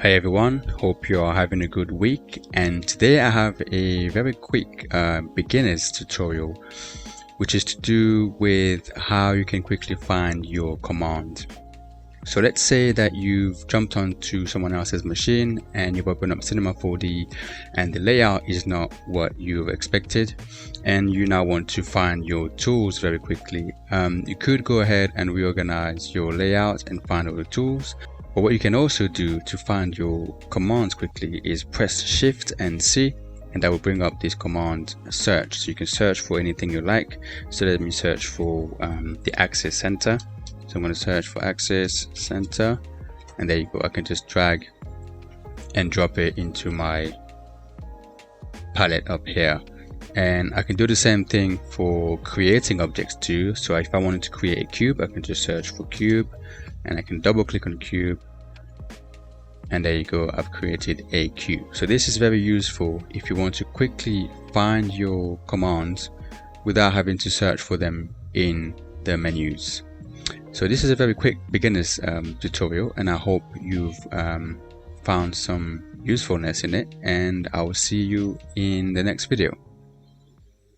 Hey everyone, hope you are having a good week, and today I have a very quick beginner's tutorial which is to do with how you can quickly find your command. So let's say that you've jumped onto someone else's machine and you've opened up Cinema 4D and the layout is not what you've expected, and you now want to find your tools very quickly. You could go ahead and reorganize your layout and find all the tools. But what you can also do to find your commands quickly is press Shift and C, and that will bring up this command search. So you can search for anything you like. So let me search for the Axis Center. So I'm going to search for Axis Center, and there you go. I can just drag and drop it into my palette up here. And I can do the same thing for creating objects too. So if I wanted to create a cube, I can just search for cube, and I can double click on cube, and there you go, I've created a cube. So this is very useful if you want to quickly find your commands without having to search for them in the menus. So this is a very quick beginner's tutorial, and I hope you've found some usefulness in it, and I will see you in the next video.